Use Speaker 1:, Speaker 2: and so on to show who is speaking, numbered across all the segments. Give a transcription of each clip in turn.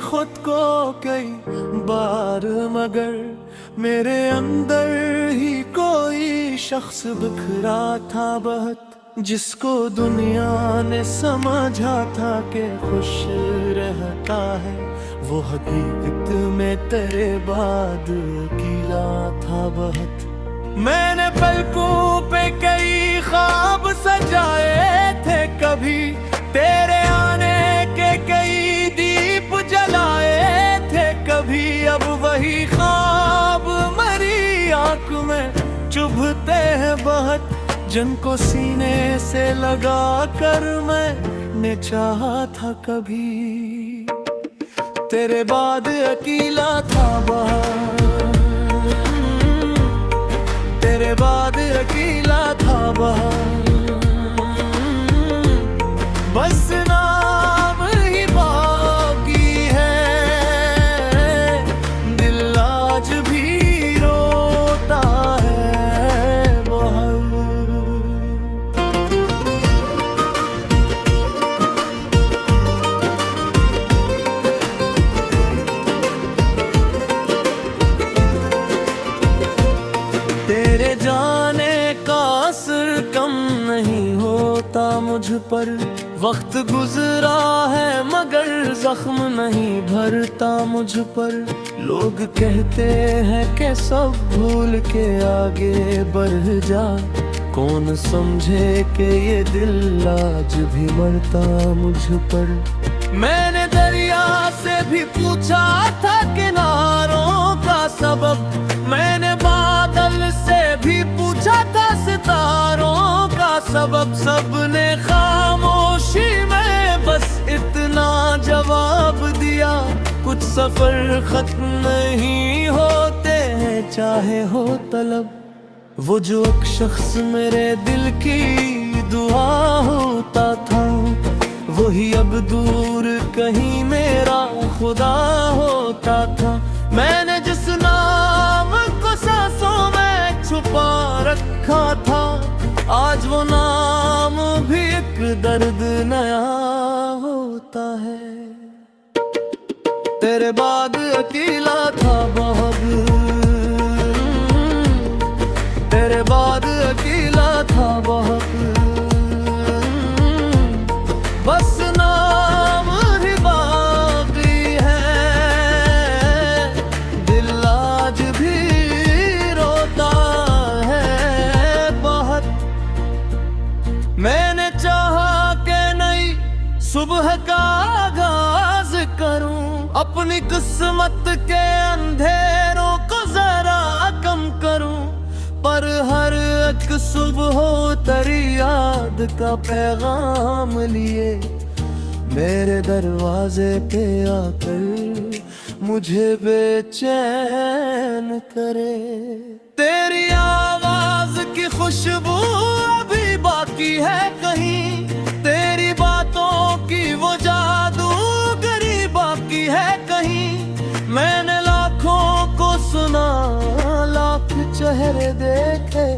Speaker 1: खुद को कई बार, मगर मेरे अंदर ही कोई शख्स बिखरा था बहुत, जिसको दुनिया ने समझा था कि खुश रहता है, वो हकीकत में तेरे बाद अकेला था बहुत। मैंने पलकों पे कई ख्वाब सजाए थे, कभी तेरे आने के कई दीप जलाए थे, कभी अब वही ख्वाब मरी आंख में चुभते हैं बहुत, जिनको सीने से लगा कर मैंने चाहा था कभी। तेरे बाद अकेला था बहुत, तेरे बाद अकेला था बहुत, बस नाम ही बाकी है, दिल आज भी रोता है बहुत। तेरे जाने का असर कम नहीं होता मुझ पर, वक्त गुजरा है मगर जख्म नहीं भरता मुझ पर। लोग कहते हैं कि सब भूल के आगे बढ़ जा, कौन समझे कि ये दिल आज भी मरता मुझ पर। मैंने दरिया से भी पूछा था किनारों का सबब, मैंने बादल से भी पूछा था सितारों का सबब, सबने खामोशी में बस इतना जवाब दिया, कुछ सफर खत्म नहीं होते हैं चाहे हो तलब। वो जो एक शख्स मेरे दिल की दुआ होता था, वही अब दूर कहीं मेरा खुदा होता था। मैंने जिस नाम को सांसों में छुपा रखा था, आज वो नाम भी एक दर्द नया होता है। तेरे बाद अकेला था बहुत, तेरे बाद अकेला था बहुत, बस नाम ही बाकी है, दिल आज भी रोता है बहुत। मैंने चाहा कि नई सुबह का आगाज करूं, अपनी किस्मत के अंधेरों को जरा कम करूं, पर हर एक सुबह तेरी याद का पैगाम लिए मेरे दरवाजे पे आकर मुझे बेचैन करे। तेरी आवाज की खुशबू अभी बाकी है कहीं, तेरी बातों की वो जादूगरी बाकी है कहीं। मैंने लाखों को सुना, लाख चेहरे देखे,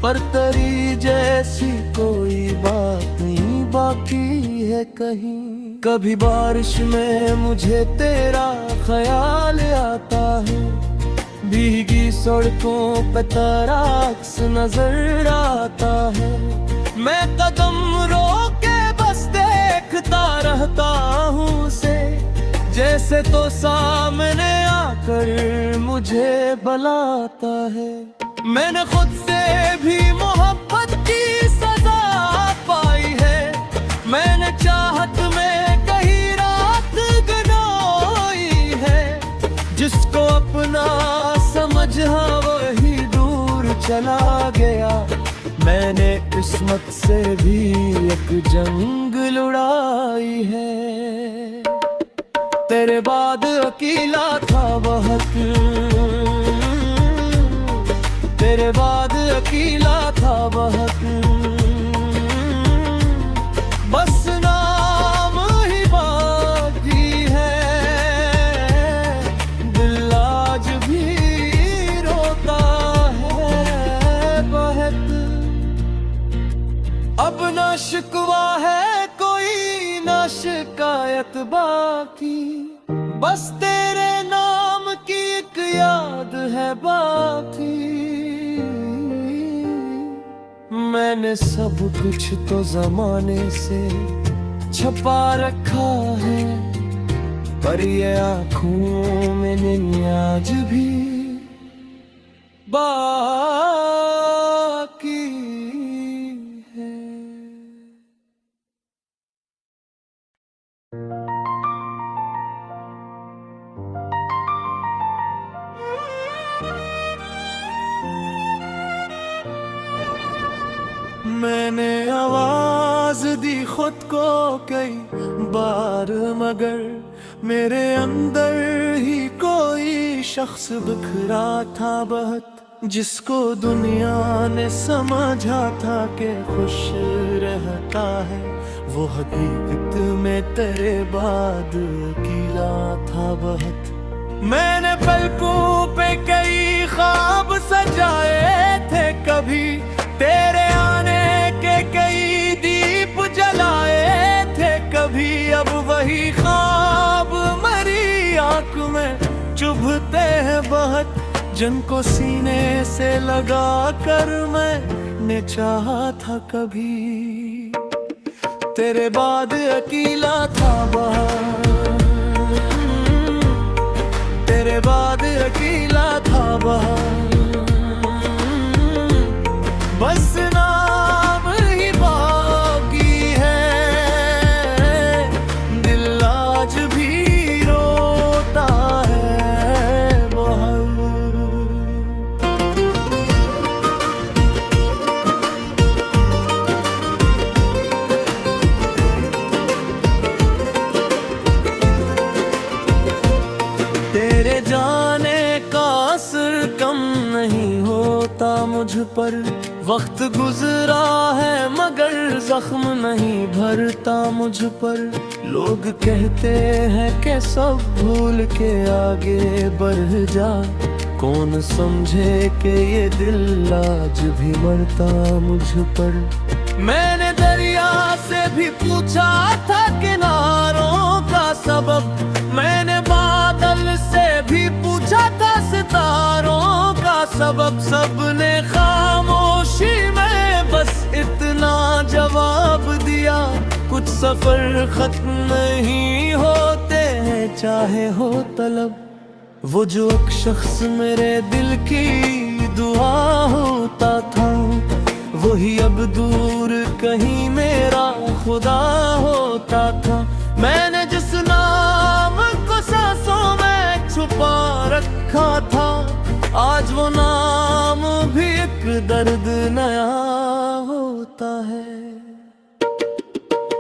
Speaker 1: पर तेरी जैसी कोई बात नहीं बाकी है कहीं। कभी बारिश में मुझे तेरा ख्याल आता है, भीगी सड़कों पे तेरा अक्स नजर आता है। मैं कदम रोके बस देखता रहता हूँ उसे, जैसे तो सामने आकर मुझे बुलाता है। मैंने खुद से भी मोहब्बत की सजा पाई है, मैंने चाहत में कहीं रात गुजारी है। जिसको अपना समझा वही दूर चला गया, मैंने किस्मत से भी एक जंग लड़ाई है। तेरे बाद अकेला था बहुत, तेरे बाद अकेला था बहुत, बस नाम ही बाकी है, दिल आज भी रोता है बहुत। अब ना शिकवा है कोई, ना शिकायत बाकी, बस तेरे नाम की एक याद है बाकी। मैंने सब कुछ तो जमाने से छुपा रखा है, पर ये आँखों में नहीं आज भी बाकी है। मैंने आवाज दी खुद को कई बार, मगर मेरे अंदर ही कोई शख्स बिखरा था बहुत, जिसको दुनिया ने समझा था कि खुश रहता है, वो हकीकत में तेरे बाद अकेला था बहुत। मैंने पलकों पे कई ख्वाब सजाए थे, कभी तेरे आने के कई दीप जलाए थे, कभी अब वही ख्वाब मरी आंख में चुभते हैं बहुत, जिनको सीने से लगा कर मैंने चाहा था कभी। तेरे बाद अकेला था बहुत, तेरे बाद अकेला था बहुत, बस नाम ही बाकी है, दिल आज भी रोता है बहुत। तेरे जाने का असर कम नहीं होता मुझ पर, वक्त गुजरा है मगर जख्म नहीं भरता मुझ पर। लोग कहते हैं कि सब भूल के आगे बढ़ जा, कौन समझे कि ये दिल आज भी मरता मुझ पर। मैंने दरिया से भी पूछा था किनारों का सबब, मैंने बादल से भी पूछा था सितारों का सबब, सबने खामोशी में बस इतना जवाब दिया, कुछ सफर खत्म नहीं होते हैं चाहे हो तलब। वो जो एक शख्स मेरे दिल की दुआ होता था, वही अब दूर कहीं मेरा खुदा होता था। मैंने जिस नाम को सांसों में छुपा रखा था, आज वो नाम भी एक दर्द नया होता है।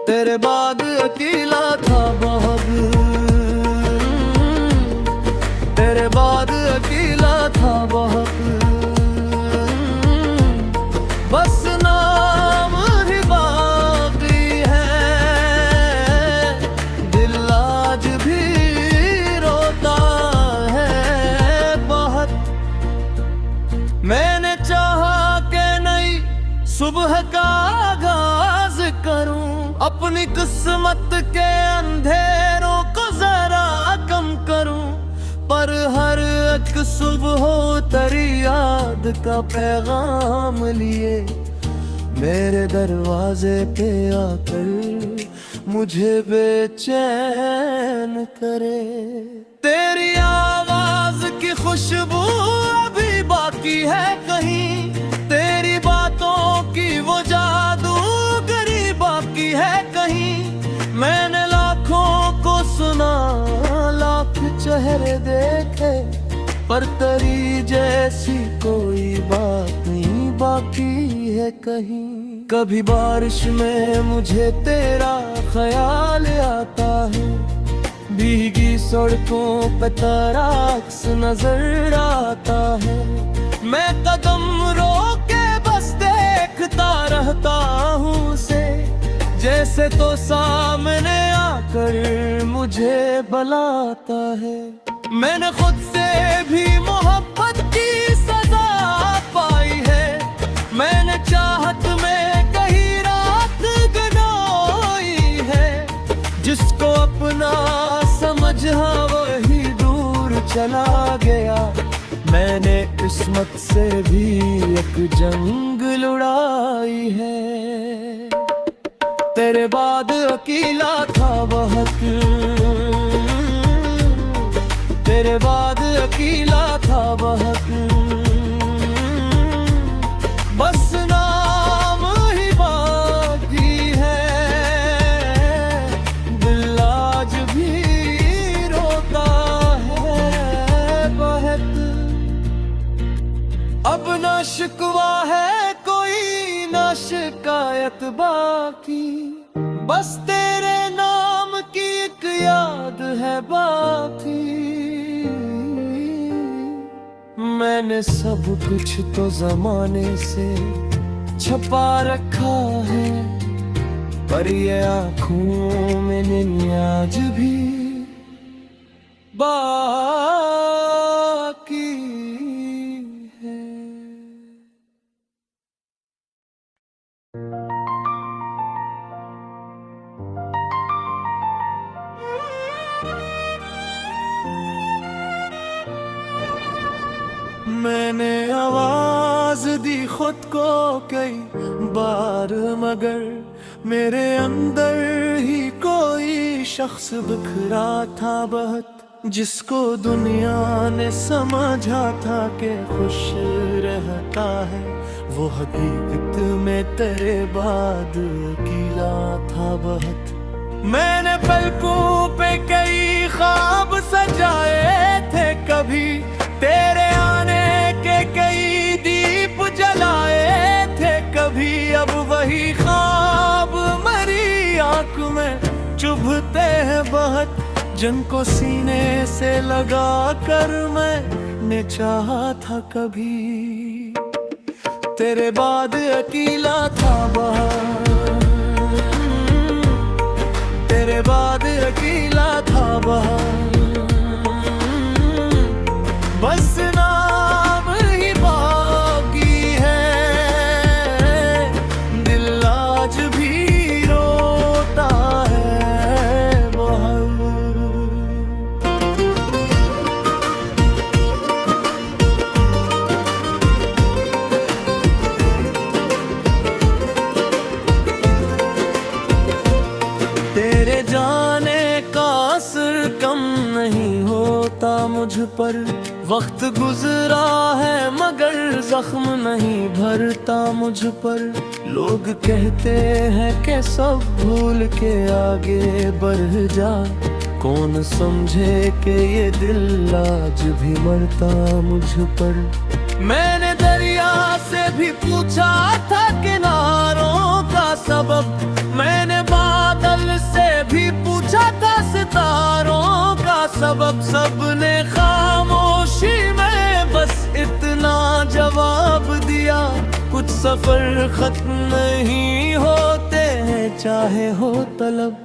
Speaker 1: तेरे बाद अकेला था बहुत, तेरे बाद अकेला था बहुत, बस नाम ही बाकी है, दिल आज भी रोता है बहुत। मैंने चाहा कि नई सुबह का आगाज करूं, अपनी किस्मत के अंधेरों को जरा कम करूं, पर हर एक सुबह तेरी याद का पैगाम लिए मेरे दरवाजे पे आकर मुझे बेचैन करे। तेरी आवाज की खुशबू अभी बाकी है कहीं, तेरी बातों की वो जादूगरी बाकी है कहीं। मैंने लाखों को सुना, लाख चेहरे देखे, पर तेरी जैसी कोई बात नहीं बाकी है कहीं। कभी बारिश में मुझे तेरा ख्याल आता है, भीगी सड़कों पे तेरा अक्स नजर आता है। मैं कदम रोके बस देखता रहता हूँ उसे, जैसे तो सामने आकर मुझे बुलाता है। मैंने खुद से भी मोहब्बत की सजा पाई है, मैंने चाहत में कहीं रात गनाई है। जिसको अपना समझा वो चला गया। मैंने किस्मत से भी एक जंग लड़ाई है। तेरे बाद अकेला था बहुत, तेरे बाद अकेला था बहुत। बस नाम ही बाकी है, दिल आज भी रोता है बहुत। अब ना शिकवा है कोई, ना शिकायत बाकी, बस तेरे नाम की एक याद है बाकी। मैंने सब कुछ तो जमाने से छुपा रखा है, पर ये आँखों में नहीं आज भी बाकी है। मैंने आवाज दी खुद को कई बार, मगर मेरे अंदर ही कोई शख्स बिखरा था बहुत, जिसको दुनिया ने समझा था कि खुश रहता है, वो हकीकत में तेरे बाद अकेला था बहुत। मैंने पलकों पे कई ख्वाब सजाए थे, कभी तेरे आने के कई दीप जलाए थे, कभी अब वही ख्वाब मरी आंख में चुभते हैं बहुत, जिनको सीने से लगा कर मैंने चाहा था कभी। तेरे बाद अकेला था बहुत, तेरे बाद अकेला था बहुत। बस नाम ही बाकी है, दिल आज भी रोता है बहुत। तेरे जाने का असर कम नहीं होता मुझ पर, वक्त गुजरा है मगर जख्म नहीं भरता मुझ पर। लोग कहते हैं कि सब भूल के आगे बढ़ जा, कौन समझे कि ये दिल आज भी मरता मुझ पर। मैंने दरिया से भी पूछा था किनारों का सबब, मैंने बादल से भी पूछा था सितारों का सबब। सबने खामोशी में बस इतना जवाब दिया, कुछ सफर खत्म नहीं होते हैं चाहे हो तलब।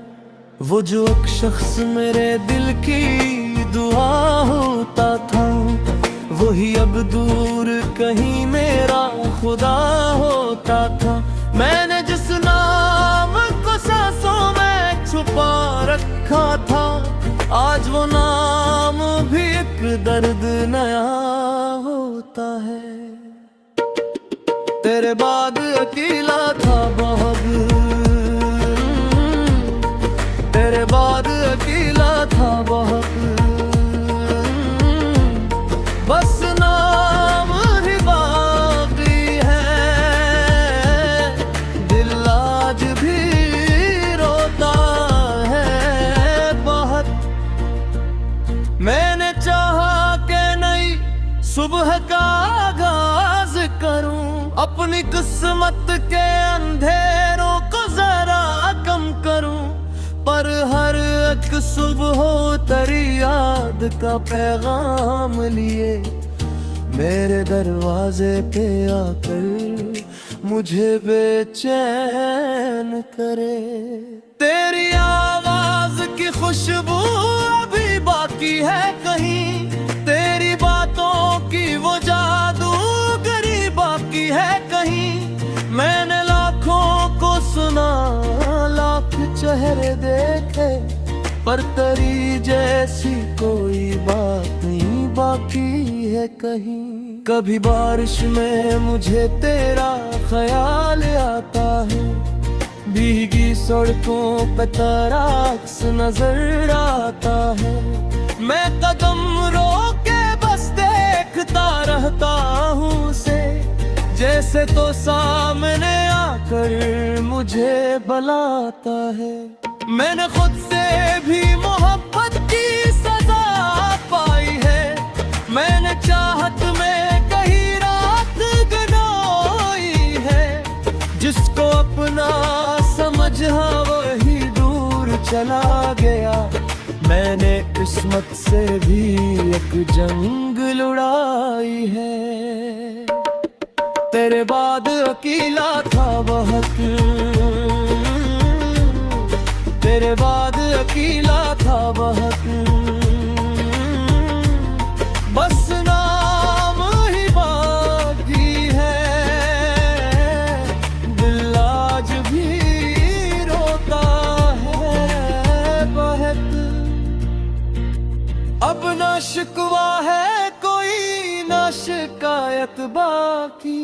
Speaker 1: वो जो एक शख्स मेरे दिल की दुआ होता था, वही अब दूर कहीं मेरा खुदा होता था। मैंने जिस नाम को सांसों में छुपा रखा था, आज वो नाम भी एक दर्द नया होता है। तेरे बाद अकेला था बहुत, तेरे बाद अकेला था बहुत। बस नाम ही बाकी है, दिल आज भी रोता है बहुत। मैंने चाहा कि नई सुबह का आगाज करूं, अपनी किस्मत के अंधेरों को जरा कम करूं, पर हर एक सुबह तेरी याद का पैगाम लिए मेरे दरवाजे पे आकर मुझे बेचैन करे। तेरी आवाज की खुशबू अभी बाकी है कहीं, तेरी बातों की वो जादूगरी बाकी है कहीं। मैंने लाखों को सुना, लाख चेहरे देखे, पर तेरी जैसी कोई बात नहीं बाकी है कहीं। कभी बारिश में मुझे तेरा ख्याल आता है, भीगी सड़कों पे तेरा अक्स नजर आता है। मैं कदम रोके बस देखता रहता हूँ उसे, जैसे तो सामने आकर मुझे बुलाता है। मैंने खुद से भी मोहब्बत की सजा पाई है, मैंने चाहत में कहीं रात गुनाई है। जिसको अपना समझा वही दूर चला गया, मैंने किस्मत से भी एक जंग लड़ाई है। तेरे बाद अकेला था बहुत, तेरे बाद अकेला था बहुत, बस नाम ही बाकी है। दिल आज भी रोता है बहुत, अब ना शिकवा है कोई ना शिकायत बाकी,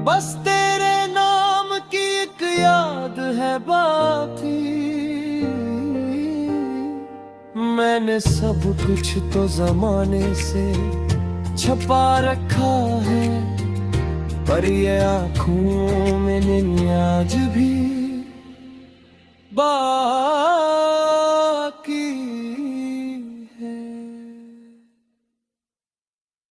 Speaker 1: बस तेरे नाम की एक याद है बाकी। मैंने सब कुछ तो जमाने से छुपा रखा है, पर ये आँखों में नहीं आज भी बाकी।